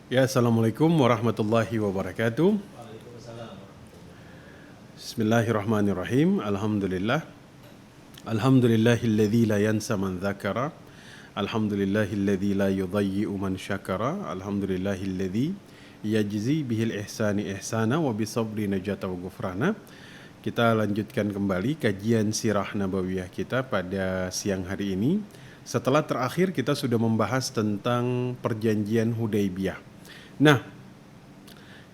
Ya, Assalamualaikum warahmatullahi wabarakatuh. Bismillahirrahmanirrahim. Alhamdulillah. Alhamdulillahilladzi la yansa man dzakara. Alhamdulillahilladzi la yudayyi'u man syakara. Alhamdulillahilladzi yajzi bihil ihsani ihsana wa bisabri najata wa ghufrana. Kita lanjutkan kembali kajian sirah nabawiyah kita pada siang hari ini. Setelah terakhir kita sudah membahas tentang perjanjian Hudaybiyah. Nah,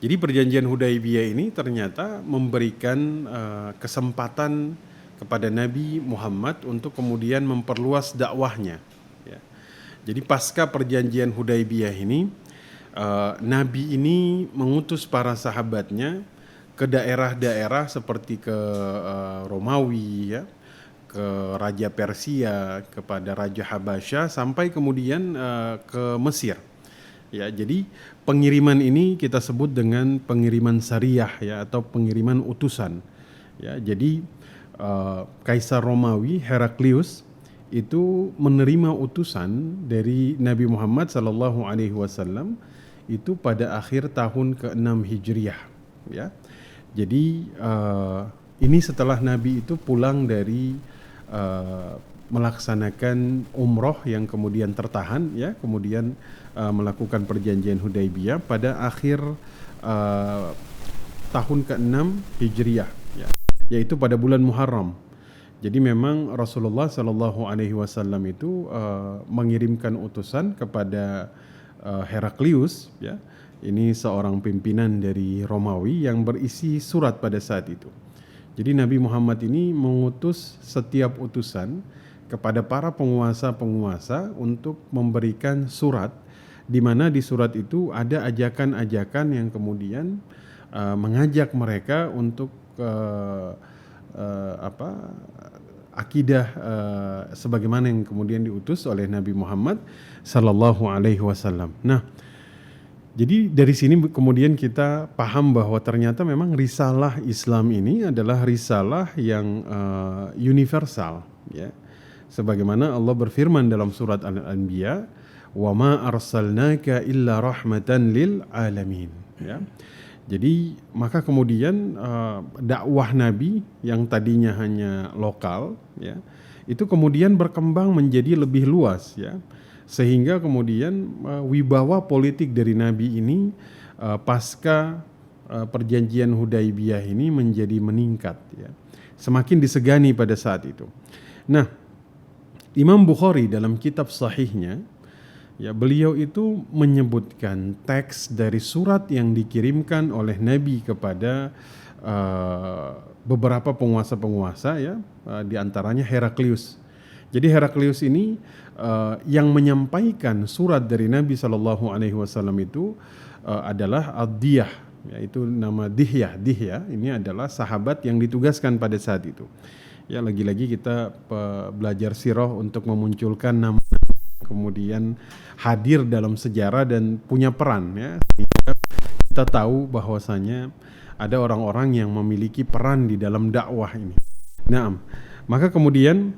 jadi perjanjian Hudaybiyah ini ternyata memberikan kesempatan kepada Nabi Muhammad untuk kemudian memperluas dakwahnya. Ya. Jadi pasca perjanjian Hudaybiyah ini, Nabi ini mengutus para sahabatnya ke daerah-daerah seperti ke Romawi, ya, ke Raja Persia, kepada Raja Habasyah, sampai kemudian ke Mesir. Ya, jadi pengiriman ini kita sebut dengan pengiriman syariah, ya, atau pengiriman utusan. Ya, jadi Kaisar Romawi Heraklius itu menerima utusan dari Nabi Muhammad SAW itu pada akhir tahun ke-6 Hijriah. Ya, jadi ini setelah Nabi itu pulang dari melaksanakan umroh yang kemudian tertahan, ya, kemudian melakukan perjanjian Hudaybiyah pada akhir tahun ke-6 Hijriah, ya, yaitu pada bulan Muharram. Jadi memang Rasulullah SAW itu mengirimkan utusan kepada Heraklius, ya, ini seorang pimpinan dari Romawi yang berisi surat pada saat itu. Jadi Nabi Muhammad ini mengutus setiap utusan kepada para penguasa-penguasa untuk memberikan surat, di mana di surat itu ada ajakan-ajakan yang kemudian mengajak mereka untuk akidah sebagaimana yang kemudian diutus oleh Nabi Muhammad sallallahu alaihi wasallam. Nah, jadi dari sini kemudian kita paham bahwa ternyata memang risalah Islam ini adalah risalah yang universal, ya. Sebagaimana Allah berfirman dalam surat Al-Anbiya, "Wa ma arsalnaka illa rahmatan lil alamin." Ya. Jadi maka kemudian dakwah Nabi yang tadinya hanya lokal, ya, itu kemudian berkembang menjadi lebih luas, ya. Sehingga kemudian wibawa politik dari Nabi ini pasca perjanjian Hudaybiyah ini menjadi meningkat, ya. Semakin disegani pada saat itu. Nah, Imam Bukhari dalam kitab sahihnya, ya, beliau itu menyebutkan teks dari surat yang dikirimkan oleh Nabi kepada beberapa penguasa-penguasa, ya, di antaranya Heraklius. Jadi Heraklius ini yang menyampaikan surat dari Nabi SAW itu adalah Ad-Diyah, yaitu nama Dihyah. Dihyah ini adalah sahabat yang ditugaskan pada saat itu. Ya, lagi-lagi kita belajar sirah untuk memunculkan nama kemudian hadir dalam sejarah dan punya peran, ya, sehingga kita tahu bahwasanya ada orang-orang yang memiliki peran di dalam dakwah ini. Nah, maka kemudian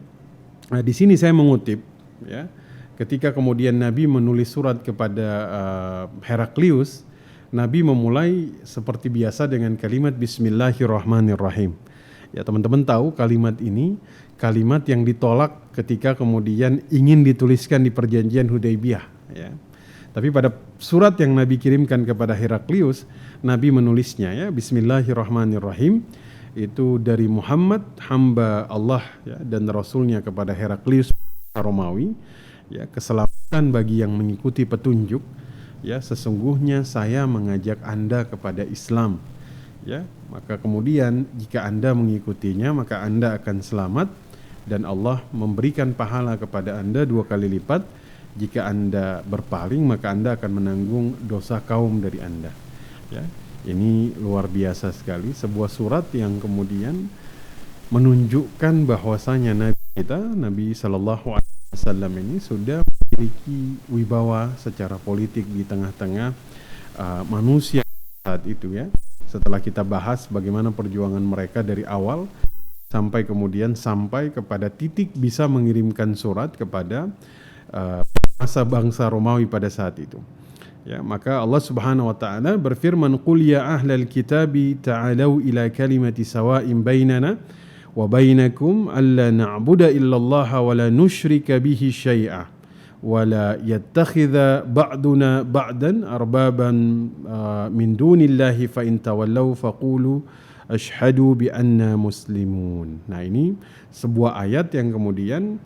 di sini saya mengutip, ya, ketika kemudian Nabi menulis surat kepada Heraklius, Nabi memulai seperti biasa dengan kalimat Bismillahirrahmanirrahim. Ya, teman-teman tahu kalimat ini kalimat yang ditolak ketika kemudian ingin dituliskan di perjanjian Hudaybiyah, ya. Tapi pada surat yang Nabi kirimkan kepada Heraklius, Nabi menulisnya, ya, Bismillahirrahmanirrahim, itu dari Muhammad hamba Allah, ya, dan Rasulnya kepada Heraklius Romawi, ya, keselamatan bagi yang mengikuti petunjuk, ya, sesungguhnya saya mengajak Anda kepada Islam, ya, maka kemudian jika Anda mengikutinya maka Anda akan selamat dan Allah memberikan pahala kepada Anda 2 kali lipat. Jika Anda berpaling maka Anda akan menanggung dosa kaum dari Anda, ya. Ini luar biasa sekali, sebuah surat yang kemudian menunjukkan bahwasanya Nabi kita, Nabi Sallallahu Alaihi Wasallam ini sudah memiliki wibawa secara politik di tengah-tengah manusia saat itu, ya. Setelah kita bahas bagaimana perjuangan mereka dari awal sampai kemudian sampai kepada titik bisa mengirimkan surat kepada bangsa Romawi pada saat itu. Ya, maka Allah Subhanahu wa taala berfirman, "Qul ya ahlal kitabi ta'alu ila kalimati sawa'in bainana wa bainakum alla na'budu illallaha wa la nusyrika bihi syai'a wa la yattakhidha ba'duna ba'dan arbaban min dunillahi fa in tawallaw faqulu asyhadu bi anna muslimun." Nah, ini sebuah ayat yang kemudian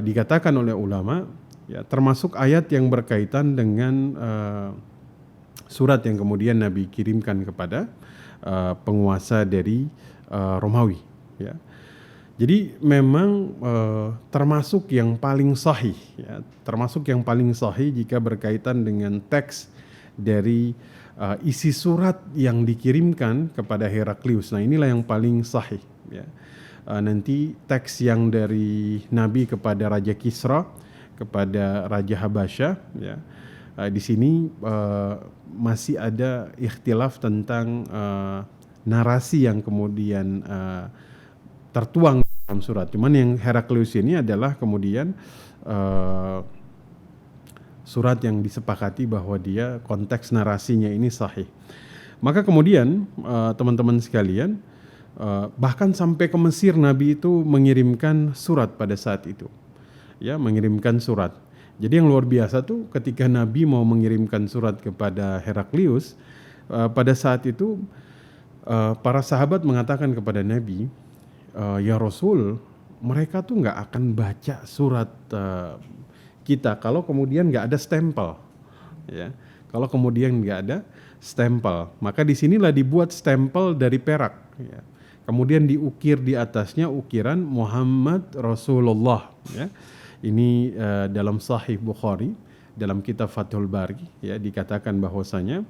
dikatakan oleh ulama, ya, termasuk ayat yang berkaitan dengan surat yang kemudian Nabi kirimkan kepada penguasa dari Romawi, ya. Jadi memang termasuk yang paling sahih, ya, termasuk yang paling sahih jika berkaitan dengan teks dari isi surat yang dikirimkan kepada Heraklius. Nah, inilah yang paling sahih, ya. Nanti teks yang dari Nabi kepada Raja Kisra, kepada Raja Habasyah, ya, di sini masih ada ikhtilaf tentang narasi yang kemudian tertuang dalam surat. Cuman yang Heraklius ini adalah kemudian surat yang disepakati bahwa dia konteks narasinya ini sahih. Maka kemudian teman-teman sekalian, bahkan sampai ke Mesir Nabi itu mengirimkan surat pada saat itu. Ya, mengirimkan surat. Jadi yang luar biasa tuh ketika Nabi mau mengirimkan surat kepada Heraklius, pada saat itu para sahabat mengatakan kepada Nabi, "Ya Rasul, mereka tuh nggak akan baca surat kita kalau kemudian nggak ada stempel, ya. Kalau kemudian nggak ada stempel, maka disinilah dibuat stempel dari perak, ya. Kemudian diukir di atasnya ukiran Muhammad Rasulullah, ya. Ini dalam Sahih Bukhari, dalam kitab Fathul Bari, ya, dikatakan bahwasanya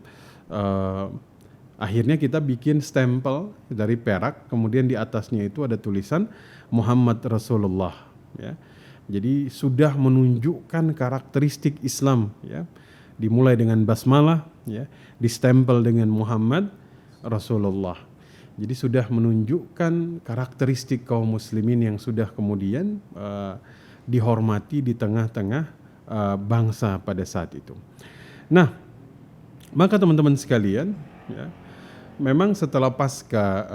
akhirnya kita bikin stempel dari perak, kemudian di atasnya itu ada tulisan Muhammad Rasulullah, ya. Jadi sudah menunjukkan karakteristik Islam, ya. Dimulai dengan basmalah, ya, distempel dengan Muhammad Rasulullah. Jadi sudah menunjukkan karakteristik kaum muslimin yang sudah kemudian dihormati di tengah-tengah bangsa pada saat itu. Nah, maka teman-teman sekalian, ya, memang setelah pasca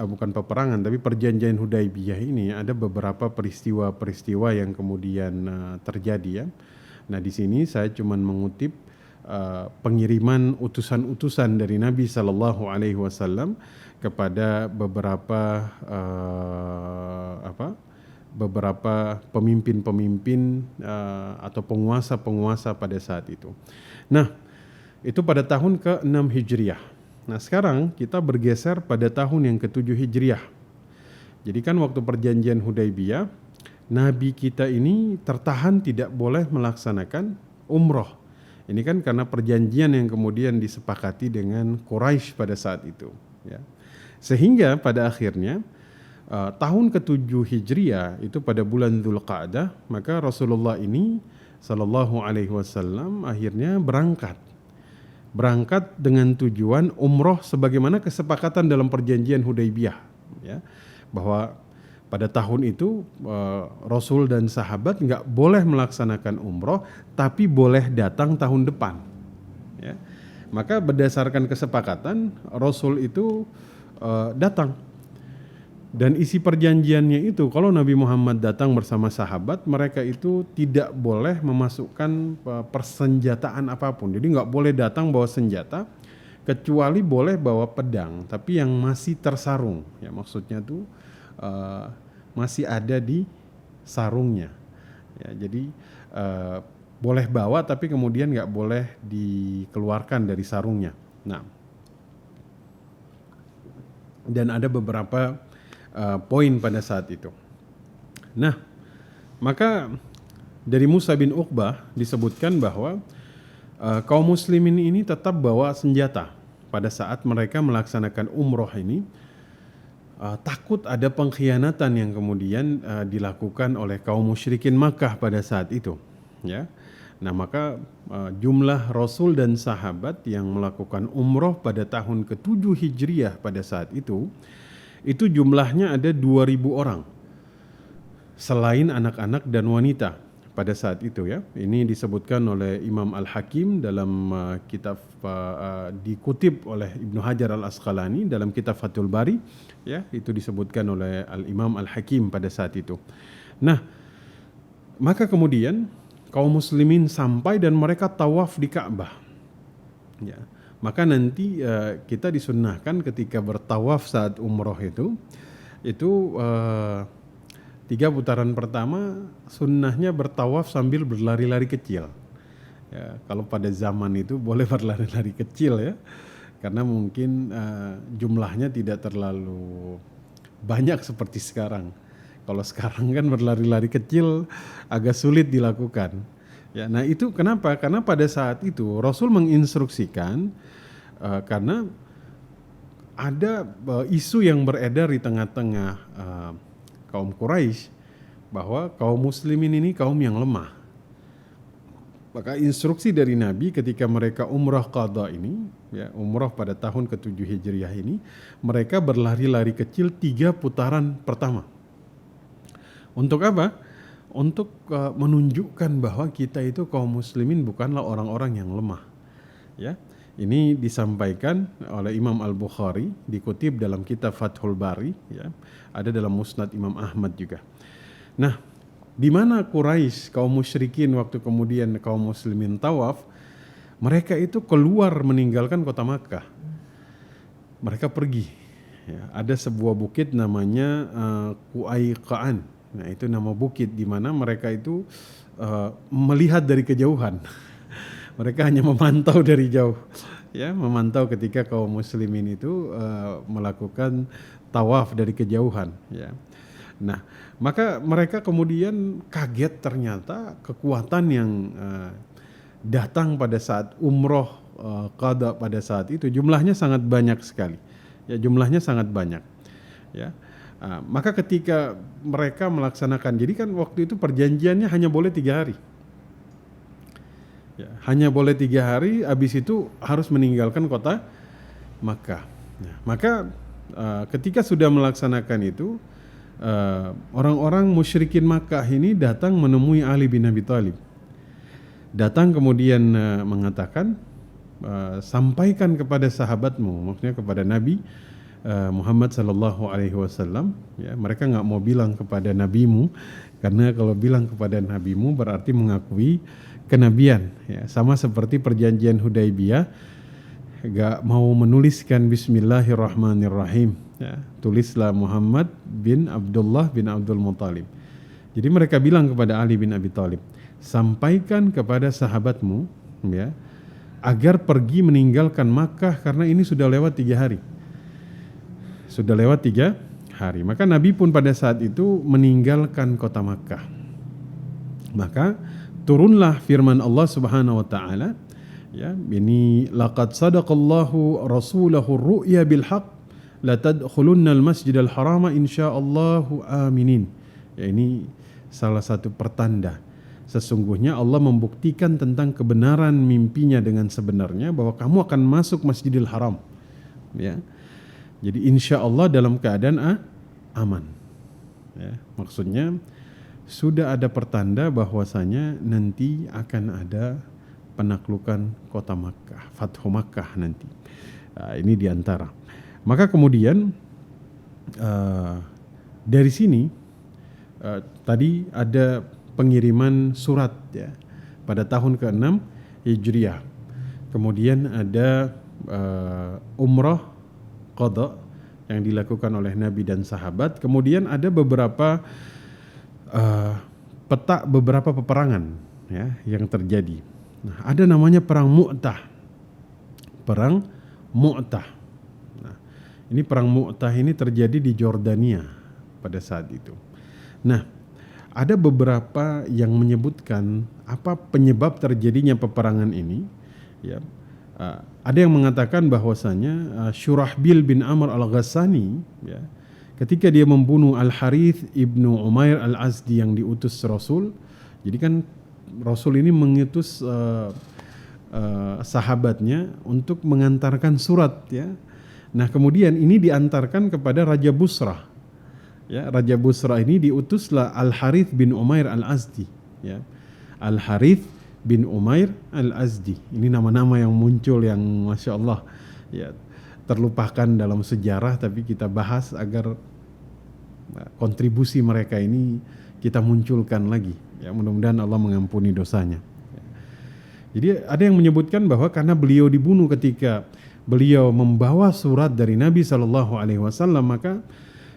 bukan peperangan tapi perjanjian Hudaibiyah ini ada beberapa peristiwa-peristiwa yang kemudian terjadi, ya. Nah, di sini saya cuma mengutip pengiriman utusan-utusan dari Nabi Sallallahu Alaihi Wasallam kepada beberapa pemimpin-pemimpin atau penguasa-penguasa pada saat itu. Nah, itu pada tahun ke-6 Hijriah. Nah, sekarang kita bergeser pada tahun yang ke-7 Hijriah. Jadi kan waktu perjanjian Hudaibiyah, Nabi kita ini tertahan tidak boleh melaksanakan umroh. Ini kan karena perjanjian yang kemudian disepakati dengan Quraisy pada saat itu, ya. Sehingga pada akhirnya tahun ke-7 Hijriah itu pada bulan Dzulqa'dah, maka Rasulullah ini Sallallahu Alaihi Wasallam akhirnya berangkat dengan tujuan umroh sebagaimana kesepakatan dalam perjanjian Hudaibiyah, ya, bahwa pada tahun itu Rasul dan sahabat nggak boleh melaksanakan umroh, tapi boleh datang tahun depan, ya. Maka berdasarkan kesepakatan Rasul itu datang. Dan isi perjanjiannya itu kalau Nabi Muhammad datang bersama sahabat, mereka itu tidak boleh memasukkan persenjataan apapun. Jadi nggak boleh datang bawa senjata, kecuali boleh bawa pedang, tapi yang masih tersarung. Ya, maksudnya tuh masih ada di sarungnya. Ya, jadi boleh bawa, tapi kemudian nggak boleh dikeluarkan dari sarungnya. Nah, dan ada beberapa poin pada saat itu. Nah, maka dari Musa bin Uqbah disebutkan bahwa kaum muslimin ini tetap bawa senjata pada saat mereka melaksanakan umroh ini. Takut ada pengkhianatan yang kemudian dilakukan oleh kaum musyrikin Makkah pada saat itu, ya. Nah, maka jumlah Rasul dan sahabat yang melakukan umroh pada tahun ke-7 Hijriah pada saat itu jumlahnya ada 2.000 orang, selain anak-anak dan wanita. pada saat itu ya. Ini disebutkan oleh Imam Al-Hakim dalam kitab dikutip oleh Ibnu Hajar Al-Asqalani dalam kitab Fathul Bari ya, itu disebutkan oleh Al-Imam Al-Hakim pada saat itu. Nah, maka kemudian kaum muslimin sampai dan mereka tawaf di Ka'bah. Ya. Maka nanti kita disunnahkan ketika bertawaf saat umroh itu 3 putaran pertama sunnahnya bertawaf sambil berlari-lari kecil. Ya, kalau pada zaman itu boleh berlari-lari kecil ya, karena mungkin jumlahnya tidak terlalu banyak seperti sekarang. Kalau sekarang kan berlari-lari kecil agak sulit dilakukan. Ya, nah itu kenapa? Karena pada saat itu Rasul menginstruksikan karena ada isu yang beredar di tengah-tengah kaum Quraisy bahwa kaum muslimin ini kaum yang lemah. Maka instruksi dari Nabi ketika mereka umrah qadha ini, ya, umrah pada tahun ke-7 Hijriah ini, mereka berlari-lari kecil 3 putaran pertama. Untuk apa? Untuk menunjukkan bahwa kita itu kaum muslimin bukanlah orang-orang yang lemah. Ya. Ini disampaikan oleh Imam Al-Bukhari, dikutip dalam kitab Fathul Bari, ya. Ada dalam Musnad Imam Ahmad juga. Nah, di mana Quraisy kaum musyrikin waktu kemudian kaum muslimin tawaf, mereka itu keluar meninggalkan kota Makkah. Mereka pergi. Ya, ada sebuah bukit namanya Qu'aiqan. Nah, itu nama bukit di mana mereka itu melihat dari kejauhan. Mereka hanya memantau dari jauh, ya, memantau ketika kaum muslimin itu melakukan tawaf dari kejauhan, ya. Nah, maka mereka kemudian kaget ternyata kekuatan yang datang pada saat umroh qadha pada saat itu jumlahnya sangat banyak sekali, ya, jumlahnya sangat banyak, ya. Maka ketika mereka melaksanakan, jadi kan waktu itu perjanjiannya hanya boleh 3 hari. Ya, hanya boleh 3 hari, habis itu harus meninggalkan kota Makkah. Nah, maka ketika sudah melaksanakan itu, orang-orang musyrikin Makkah ini datang menemui Ali bin Abi Thalib. Datang kemudian mengatakan, sampaikan kepada sahabatmu, maksudnya kepada Nabi Muhammad sallallahu alaihi wasallam, ya, mereka nggak mau bilang kepada nabimu, karena kalau bilang kepada nabimu berarti mengakui kenabian, ya, sama seperti perjanjian Hudaibiyah, gak mau menuliskan Bismillahirrahmanirrahim, ya, tulislah Muhammad bin Abdullah bin Abdul Muttalib. Jadi mereka bilang kepada Ali bin Abi Thalib, sampaikan kepada sahabatmu, ya, agar pergi meninggalkan Makkah karena ini sudah lewat 3 hari. Sudah lewat 3 hari. Maka Nabi pun pada saat itu meninggalkan kota Makkah. Maka turunlah firman Allah Subhanahu wa taala, ya, ini laqad sadaqallahu rasulahu ru'ya bil haqq la tadkhulunnal masjidal harama insyaallahu aminin. Ya, ini salah satu pertanda sesungguhnya Allah membuktikan tentang kebenaran mimpinya dengan sebenarnya bahwa kamu akan masuk Masjidil Haram, ya. Jadi insyaallah dalam keadaan aman, ya. Maksudnya sudah ada pertanda bahwasanya nanti akan ada penaklukan kota Makkah, Fathu Makkah nanti. Ini diantara. Maka kemudian dari sini tadi ada pengiriman surat, ya, pada tahun ke-6 Hijriah. Kemudian ada umrah qadha yang dilakukan oleh Nabi dan sahabat. Kemudian ada beberapa peta beberapa peperangan, ya, yang terjadi. Nah, ada namanya perang Mu'tah. Perang Mu'tah. Nah, ini perang Mu'tah ini terjadi di Jordania pada saat itu. Nah, ada beberapa yang menyebutkan apa penyebab terjadinya peperangan ini, ya. Ada yang mengatakan bahwasanya Syurahbil bin Amr al-Ghassani, ya, ketika dia membunuh Al-Harith ibnu Umair al-Azdi yang diutus Rasul. Jadi kan Rasul ini mengutus sahabatnya untuk mengantarkan surat, ya. Nah, kemudian ini diantarkan kepada Raja Busrah. Ya, Raja Busrah ini diutuslah Al-Harith bin Umair al-Azdi, ya. Al-Harith bin Umair Al-Azdi. Ini nama-nama yang muncul yang Masya Allah ya, terlupakan dalam sejarah, tapi kita bahas agar kontribusi mereka ini kita munculkan lagi. Ya, mudah-mudahan Allah mengampuni dosanya. Jadi ada yang menyebutkan bahwa karena beliau dibunuh ketika beliau membawa surat dari Nabi SAW, maka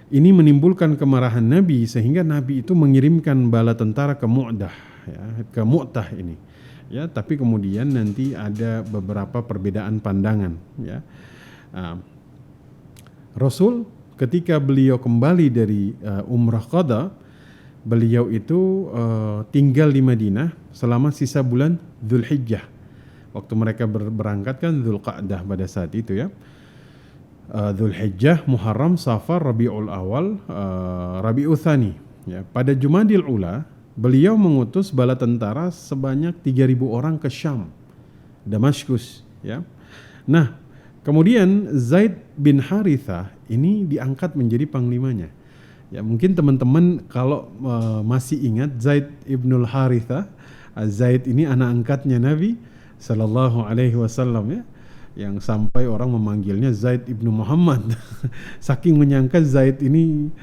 ini menimbulkan kemarahan Nabi sehingga Nabi itu mengirimkan bala tentara ke Mu'dah, ya, ke Mu'tah ini. Ya, tapi kemudian nanti ada beberapa perbedaan pandangan. Ya. Rasul ketika beliau kembali dari umrah qada, beliau itu tinggal di Madinah selama sisa bulan Dzulhijjah. Waktu mereka berangkat kan Dzulqa'dah pada saat itu ya. Dzulhijjah, Muharram, Safar, Rabiul Awal, Rabiul Tsani. Ya, pada Jumadil Ula beliau mengutus bala tentara sebanyak 3.000 orang ke Syam, Damaskus. Ya. Nah, kemudian Zaid bin Harithah ini diangkat menjadi panglimanya. Ya, mungkin teman-teman kalau masih ingat Zaid ibnul Harithah, Zaid ini anak angkatnya Nabi Sallallahu Alaihi Wasallam ya, yang sampai orang memanggilnya Zaid ibnu Muhammad. Saking menyangka Zaid ini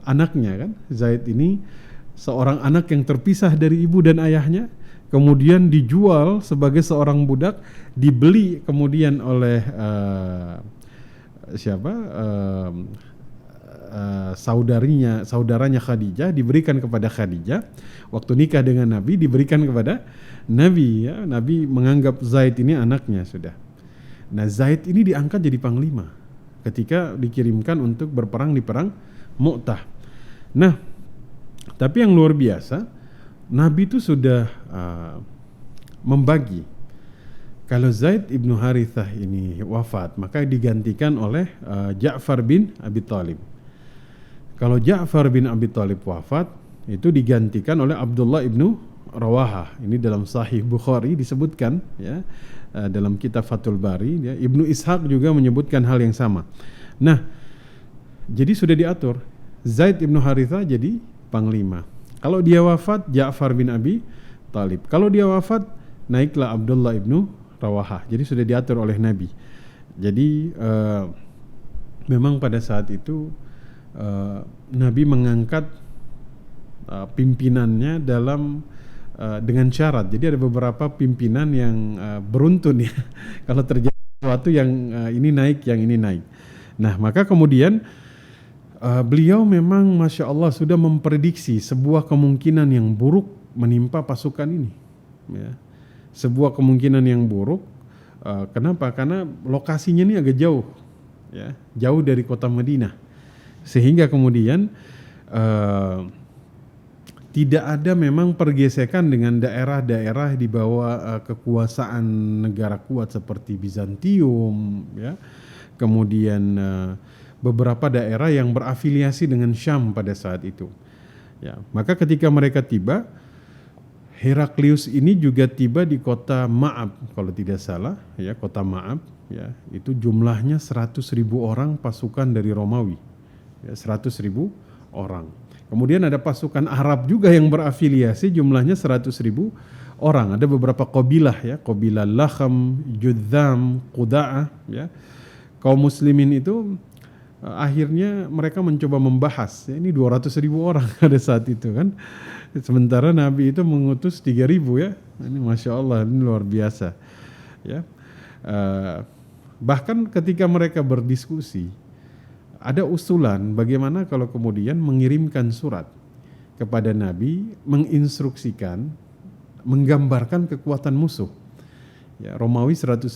anaknya kan. Zaid ini seorang anak yang terpisah dari ibu dan ayahnya, kemudian dijual sebagai seorang budak, dibeli kemudian oleh saudaranya Khadijah, diberikan kepada Khadijah. Waktu nikah dengan Nabi diberikan kepada Nabi ya. Nabi menganggap Zaid ini anaknya sudah. Nah, Zaid ini diangkat jadi panglima ketika dikirimkan untuk berperang di perang Mu'tah. Nah, tapi yang luar biasa, Nabi itu sudah membagi. Kalau Zaid ibnu Harithah ini wafat, maka digantikan oleh Ja'far bin Abi Thalib. Kalau Ja'far bin Abi Thalib wafat, itu digantikan oleh Abdullah ibnu Rawahah. Ini dalam Sahih Bukhari disebutkan ya, dalam kitab Fathul Bari ya. Ibnu Ishaq juga menyebutkan hal yang sama. Nah, jadi sudah diatur Zaid ibnu Harithah jadi panglima. Kalau dia wafat, Ja'far bin Abi Thalib. Kalau dia wafat, naiklah Abdullah ibnu Rawahah. Jadi sudah diatur oleh Nabi. Jadi memang pada saat itu Nabi mengangkat pimpinannya dengan syarat. Jadi ada beberapa pimpinan yang beruntun ya. Kalau terjadi sesuatu yang ini naik, yang ini naik. Nah, maka kemudian beliau memang Masya Allah sudah memprediksi sebuah kemungkinan yang buruk menimpa pasukan ini. Ya. Sebuah kemungkinan yang buruk. Kenapa? Karena lokasinya ini agak jauh, ya, jauh dari kota Madinah, sehingga kemudian tidak ada memang pergesekan dengan daerah-daerah di bawah kekuasaan negara kuat seperti Bizantium, ya, kemudian beberapa daerah yang berafiliasi dengan Syam pada saat itu. Ya, maka ketika mereka tiba, Heraklius ini juga tiba di kota Ma'ab kalau tidak salah ya, kota Ma'ab ya, itu jumlahnya 100.000 orang pasukan dari Romawi ya, 100.000 orang. Kemudian ada pasukan Arab juga yang berafiliasi, jumlahnya 100.000 orang. Ada beberapa qabilah ya, qabilah Lakham, Judzam, Quda'ah ya. Kaum muslimin itu akhirnya mereka mencoba membahas ya, ini 200.000 orang pada saat itu kan. Sementara Nabi itu mengutus 3.000 ya. Ini Masya Allah, ini luar biasa ya. Bahkan ketika mereka berdiskusi, ada usulan bagaimana kalau kemudian mengirimkan surat kepada Nabi, menginstruksikan, menggambarkan kekuatan musuh ya. Romawi 100.000,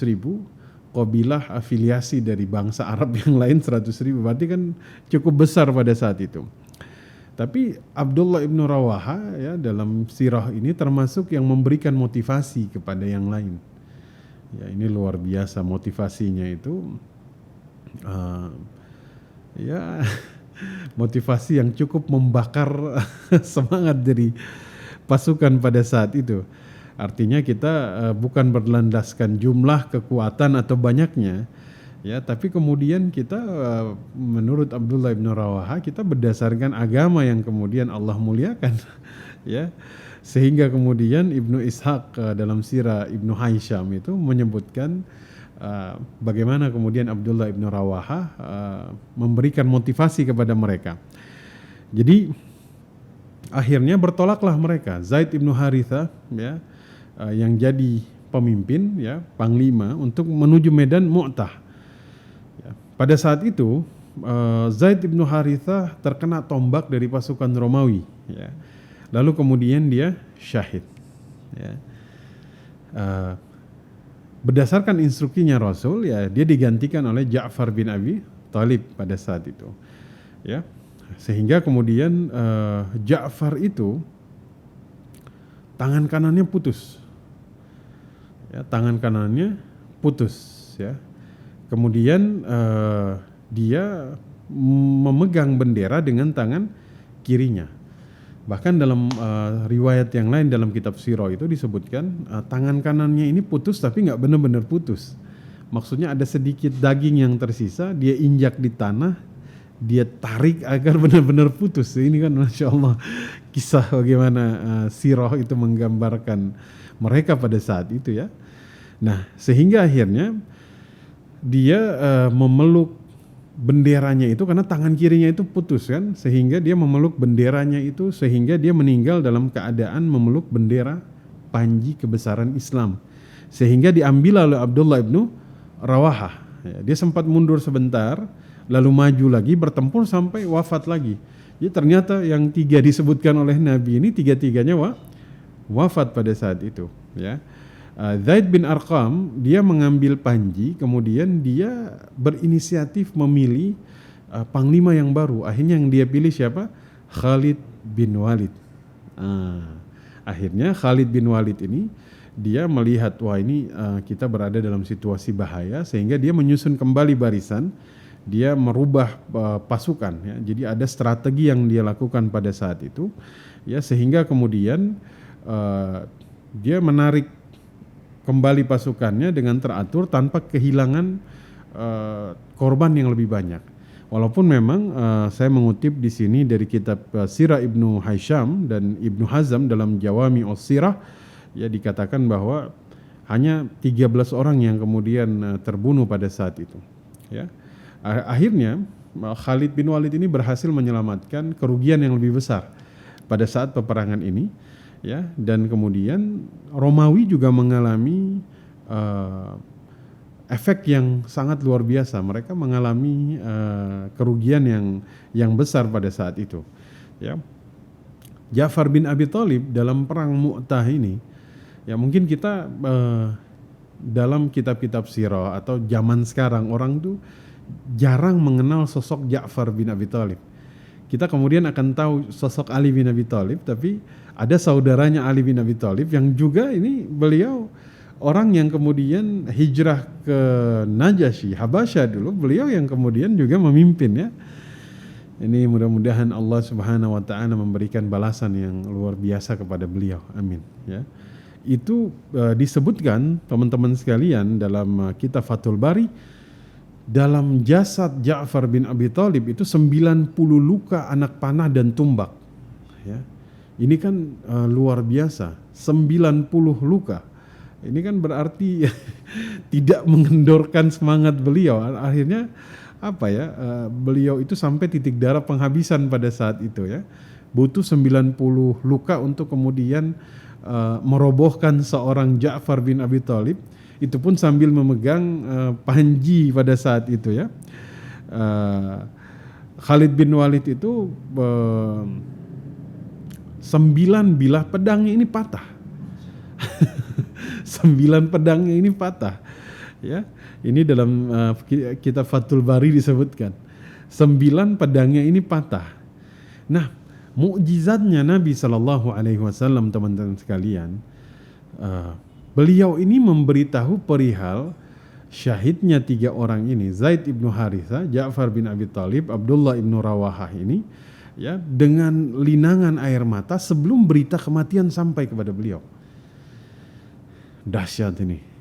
qabilah afiliasi dari bangsa Arab yang lain 100.000, berarti kan cukup besar pada saat itu. Tapi Abdullah ibnu Rawaha ya, dalam sirah ini termasuk yang memberikan motivasi kepada yang lain. Ya, ini luar biasa motivasinya itu. Ya, motivasi yang cukup membakar semangat dari pasukan pada saat itu. Artinya kita bukan berlandaskan jumlah, kekuatan atau banyaknya, ya, tapi kemudian kita menurut Abdullah bin Rawaha kita berdasarkan agama yang kemudian Allah muliakan, ya. Sehingga kemudian Ibnu Ishaq dalam sirah Ibnu Haisyam itu menyebutkan bagaimana kemudian Abdullah ibnu Rawaha memberikan motivasi kepada mereka. Jadi akhirnya bertolaklah mereka, Zaid ibnu Haritha ya, yang jadi pemimpin ya, panglima untuk menuju medan Mu'tah. Ya. Pada saat itu Zaid ibnu Haritha terkena tombak dari pasukan Romawi ya. Lalu kemudian dia syahid ya. Berdasarkan instruksinya Rasul ya, dia digantikan oleh Ja'far bin Abi Thalib pada saat itu ya. Sehingga kemudian Ja'far itu tangan kanannya putus ya, tangan kanannya putus ya. Kemudian dia memegang bendera dengan tangan kirinya. Bahkan dalam riwayat yang lain dalam kitab Sirah itu disebutkan tangan kanannya ini putus tapi nggak benar-benar putus. Maksudnya ada sedikit daging yang tersisa, dia injak di tanah, dia tarik agar benar-benar putus. Ini kan Masya Allah kisah bagaimana Sirah itu menggambarkan mereka pada saat itu ya. Nah sehingga akhirnya dia memeluk benderanya itu karena tangan kirinya itu putus kan, sehingga dia memeluk benderanya itu, sehingga dia meninggal dalam keadaan memeluk bendera panji kebesaran Islam, sehingga diambil oleh Abdullah ibnu Rawaha ya, dia sempat mundur sebentar lalu maju lagi bertempur sampai wafat lagi. Jadi ternyata yang tiga disebutkan oleh Nabi ini tiga-tiganya wafat pada saat itu ya. Zaid bin Arqam dia mengambil panji, kemudian dia berinisiatif memilih panglima yang baru. Akhirnya yang dia pilih siapa? Khalid bin Walid. Akhirnya Khalid bin Walid ini dia melihat wah ini kita berada dalam situasi bahaya, sehingga dia menyusun kembali barisan, dia merubah pasukan ya. Jadi ada strategi yang dia lakukan pada saat itu ya, sehingga kemudian dia menarik kembali pasukannya dengan teratur tanpa kehilangan korban yang lebih banyak. Walaupun memang saya mengutip di sini dari kitab Sirah Ibnu Haisyam dan Ibnu Hazm dalam Jawami Os-Sirah ya, dikatakan bahwa hanya 13 orang yang kemudian terbunuh pada saat itu ya. Akhirnya Khalid bin Walid ini berhasil menyelamatkan kerugian yang lebih besar pada saat peperangan ini ya, dan kemudian Romawi juga mengalami efek yang sangat luar biasa. Mereka mengalami kerugian yang besar pada saat itu ya. Ja'far bin Abi Thalib dalam perang Mu'tah ini ya, mungkin kita dalam kitab-kitab sirah atau zaman sekarang orang tuh jarang mengenal sosok Ja'far bin Abi Thalib. Kita kemudian akan tahu sosok Ali bin Abi Thalib, tapi ada saudaranya Ali bin Abi Thalib yang juga ini beliau orang yang kemudian hijrah ke Najasyi, Habasyah dulu, beliau yang kemudian juga memimpin ya. Ini mudah-mudahan Allah Subhanahu wa taala memberikan balasan yang luar biasa kepada beliau. Amin ya. Itu disebutkan teman-teman sekalian dalam kitab Fathul Bari, dalam jasad Ja'far bin Abi Thalib itu 90 luka anak panah dan tumbak ya. Ini kan luar biasa, 90 luka. Ini kan berarti tidak mengendorkan semangat beliau. Akhirnya apa ya, beliau itu sampai titik darah penghabisan pada saat itu ya. Butuh 90 luka untuk kemudian merobohkan seorang Ja'far bin Abi Thalib, itu pun sambil memegang panji pada saat itu ya. Khalid bin Walid itu 9 bilah pedangnya ini patah. 9 pedangnya ini patah ya. Ini dalam kitab Fathul Bari disebutkan 9 pedangnya ini patah. Nah, mukjizatnya Nabi SAW teman-teman sekalian, beliau ini memberitahu perihal syahidnya 3 orang ini, Zaid ibnu Haritha, Ja'far bin Abi Thalib, Abdullah ibnu Rawahah ini ya, dengan linangan air mata sebelum berita kematian sampai kepada beliau. Dahsyat ini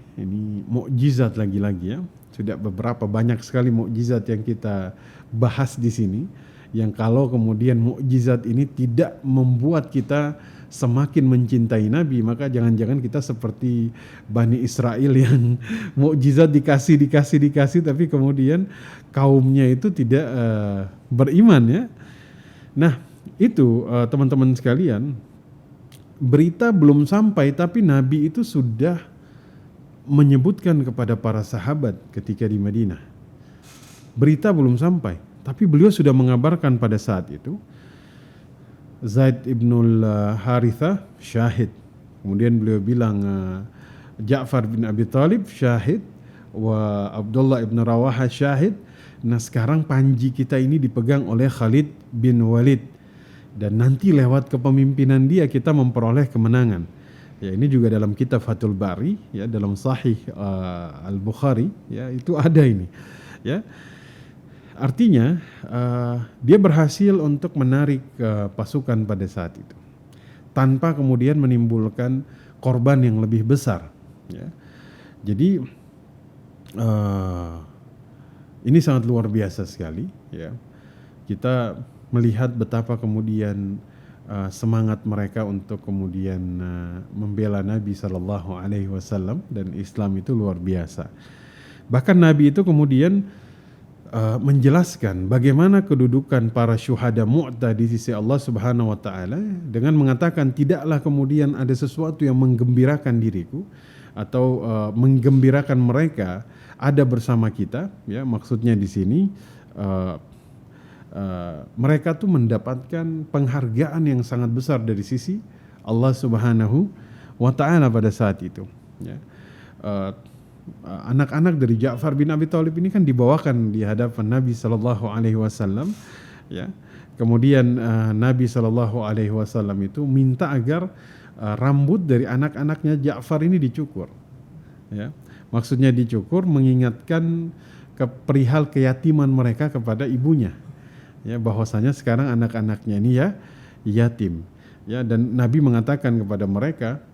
mukjizat lagi-lagi ya. Sudah banyak sekali mukjizat yang kita bahas di sini. yang kalau kemudian mukjizat ini tidak membuat kita semakin mencintai Nabi, maka jangan-jangan kita seperti Bani Israel yang mukjizat dikasih tapi kemudian kaumnya itu tidak beriman ya. Nah itu teman-teman sekalian, berita belum sampai tapi Nabi itu sudah menyebutkan kepada para sahabat ketika di Madinah. Berita belum sampai tapi beliau sudah mengabarkan pada saat itu Zaid ibnul Harithah syahid. Kemudian beliau bilang Ja'far bin Abi Thalib syahid, wa Abdullah ibn Rawaha syahid. Nah sekarang panji kita ini dipegang oleh Khalid bin Walid, dan nanti lewat kepemimpinan dia kita memperoleh kemenangan. Ya ini juga dalam kitab Fathul Bari ya, dalam Sahih Al-Bukhari ya, itu ada ini ya. Artinya dia berhasil untuk menarik pasukan pada saat itu tanpa kemudian menimbulkan korban yang lebih besar ya. Jadi ini sangat luar biasa sekali ya. Kita melihat betapa kemudian semangat mereka untuk kemudian membela Nabi SAW dan Islam itu luar biasa. Bahkan Nabi itu kemudian menjelaskan bagaimana kedudukan para syuhada Mu'tah di sisi Allah Subhanahu wa taala dengan mengatakan tidaklah kemudian ada sesuatu yang menggembirakan diriku atau menggembirakan mereka ada bersama kita ya. Maksudnya di sini mereka tuh mendapatkan penghargaan yang sangat besar dari sisi Allah Subhanahu wa taala pada saat itu ya. Anak-anak dari Ja'far bin Abi Thalib ini kan dibawakan di hadapan Nabi sallallahu alaihi wasallam ya. Kemudian Nabi sallallahu alaihi wasallam itu minta agar rambut dari anak-anaknya Ja'far ini dicukur ya. Maksudnya dicukur mengingatkan perihal keyatiman mereka kepada ibunya ya, bahwasanya sekarang anak-anaknya ini ya yatim ya, dan Nabi mengatakan kepada mereka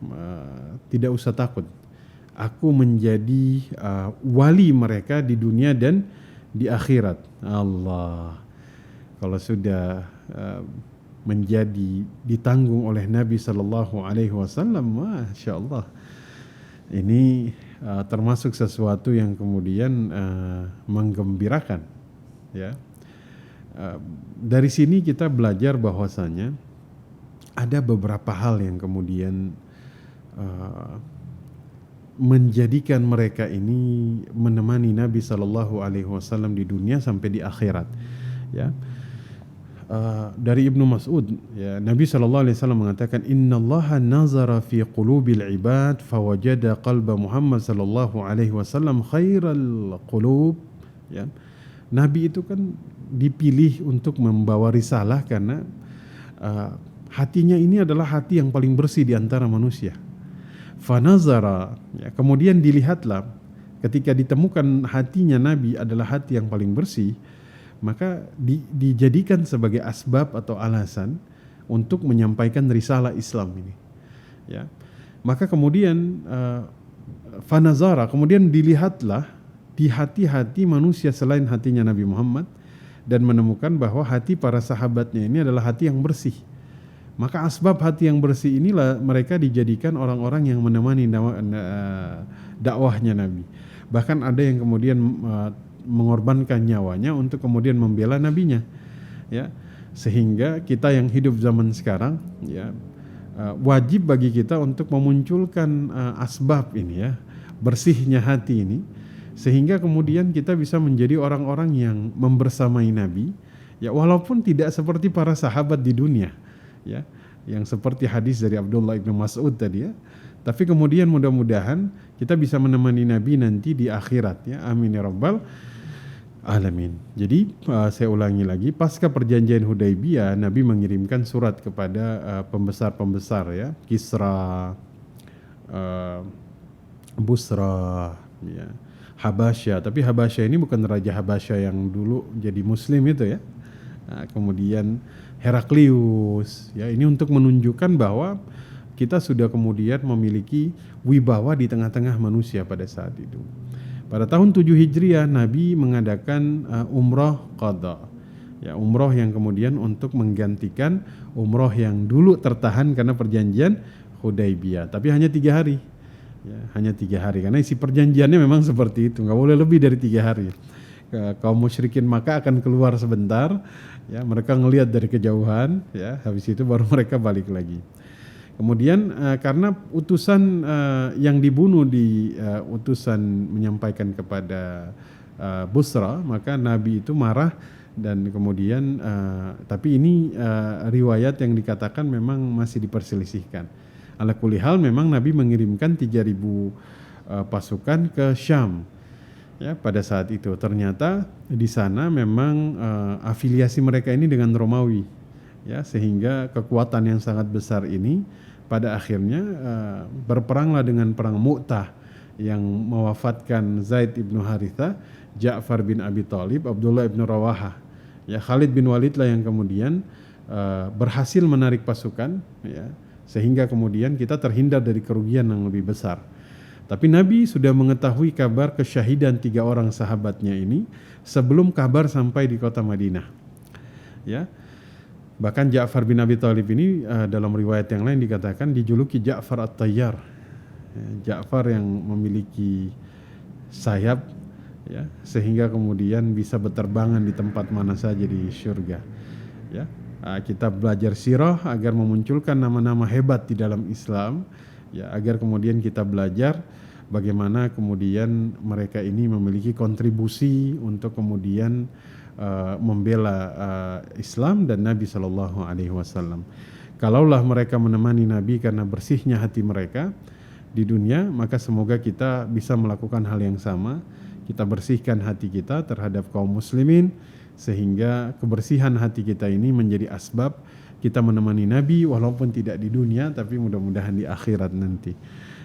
tidak usah takut, aku menjadi wali mereka di dunia dan di akhirat. Allah, kalau sudah menjadi ditanggung oleh Nabi Sallallahu Alaihi Wasallam, masya Allah, ini termasuk sesuatu yang kemudian menggembirakan. Ya, dari sini kita belajar bahwasanya ada beberapa hal yang kemudian menjadikan mereka ini menemani Nabi Sallallahu Alaihi Wasallam di dunia sampai di akhirat. Ya, dari Ibnu Mas'ud, ya, Nabi Sallallahu Alaihi Wasallam mengatakan, Inna Allaha nazara fi qulubil ibad, fawajada qalba Muhammad Sallallahu Alaihi Wasallam khairal qulub. Ya, Nabi itu kan dipilih untuk membawa risalah karena hatinya ini adalah hati yang paling bersih di antara manusia. Fanazara, ya, kemudian dilihatlah ketika ditemukan hatinya Nabi adalah hati yang paling bersih, maka dijadikan sebagai asbab atau alasan untuk menyampaikan risalah Islam ini. Ya, maka kemudian fanazara, kemudian dilihatlah di hati-hati manusia selain hatinya Nabi Muhammad dan menemukan bahwa hati para sahabatnya ini adalah hati yang bersih. Maka asbab hati yang bersih inilah mereka dijadikan orang-orang yang menemani dakwahnya Nabi. Bahkan ada yang kemudian mengorbankan nyawanya untuk kemudian membela nabinya. Ya, sehingga kita yang hidup zaman sekarang, ya, wajib bagi kita untuk memunculkan asbab ini ya, bersihnya hati ini, sehingga kemudian kita bisa menjadi orang-orang yang membersamai Nabi. Ya, walaupun tidak seperti para sahabat di dunia. Ya, yang seperti hadis dari Abdullah ibn Mas'ud tadi ya, tapi kemudian mudah-mudahan kita bisa menemani Nabi nanti di akhirat ya, amin ya rabbal alamin. Jadi saya ulangi lagi, pasca perjanjian Hudaibiyah Nabi mengirimkan surat kepada pembesar-pembesar ya, Kisra, Busra ya, Habasyah, tapi Habasyah ini bukan Raja Habasyah yang dulu jadi muslim itu ya. Nah, kemudian Heraklius, ya, ini untuk menunjukkan bahwa kita sudah kemudian memiliki wibawa di tengah-tengah manusia pada saat itu. Pada tahun 7 Hijriah Nabi mengadakan umrah qadha. Ya, umroh yang kemudian untuk menggantikan umroh yang dulu tertahan karena perjanjian Hudaybiyah. Tapi hanya 3 hari. Ya, hanya 3 hari karena isi perjanjiannya memang seperti itu, nggak boleh lebih dari 3 hari. Kaum musyrikin maka akan keluar sebentar, ya mereka ngelihat dari kejauhan, ya habis itu baru mereka balik lagi. Kemudian karena utusan yang dibunuh di utusan menyampaikan kepada Busra, maka Nabi itu marah dan kemudian tapi ini riwayat yang dikatakan memang masih diperselisihkan. Ala kulli hal memang Nabi mengirimkan 3.000 pasukan ke Syam. Ya, pada saat itu ternyata di sana memang afiliasi mereka ini dengan Romawi, ya sehingga kekuatan yang sangat besar ini pada akhirnya berperanglah dengan perang Mu'tah yang mewafatkan Zaid ibnu Haritha, Ja'far bin Abi Thalib, Abdullah ibnu Rawahah. Ya, Khalid bin Walid lah yang kemudian berhasil menarik pasukan, ya sehingga kemudian kita terhindar dari kerugian yang lebih besar. Tapi Nabi sudah mengetahui kabar kesyahidan 3 orang sahabatnya ini sebelum kabar sampai di kota Madinah. Ya, bahkan Ja'far bin Abi Thalib ini dalam riwayat yang lain dikatakan dijuluki Ja'far At-Tayyar. Ya, Ja'far yang memiliki sayap, ya, sehingga kemudian bisa berterbangan di tempat mana saja di surga. Ya, kita belajar sirah agar memunculkan nama-nama hebat di dalam Islam. Ya, agar kemudian kita belajar bagaimana kemudian mereka ini memiliki kontribusi untuk kemudian membela Islam dan Nabi Shallallahu Alaihi Wasallam. Kalaulah mereka menemani Nabi karena bersihnya hati mereka di dunia, maka semoga kita bisa melakukan hal yang sama. Kita bersihkan hati kita terhadap kaum muslimin sehingga kebersihan hati kita ini menjadi asbab kita menemani Nabi walaupun tidak di dunia tapi mudah-mudahan di akhirat nanti.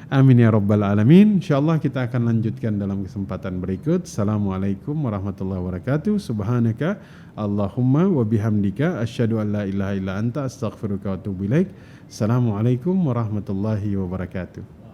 Amin ya rabbal alamin. Insyaallah kita akan lanjutkan dalam kesempatan berikut. Assalamualaikum warahmatullahi wabarakatuh. Subhanaka Allahumma wa bihamdika asyhadu an la ilaha illa anta astaghfiruka wa atubu ilaik. Assalamualaikum warahmatullahi wabarakatuh.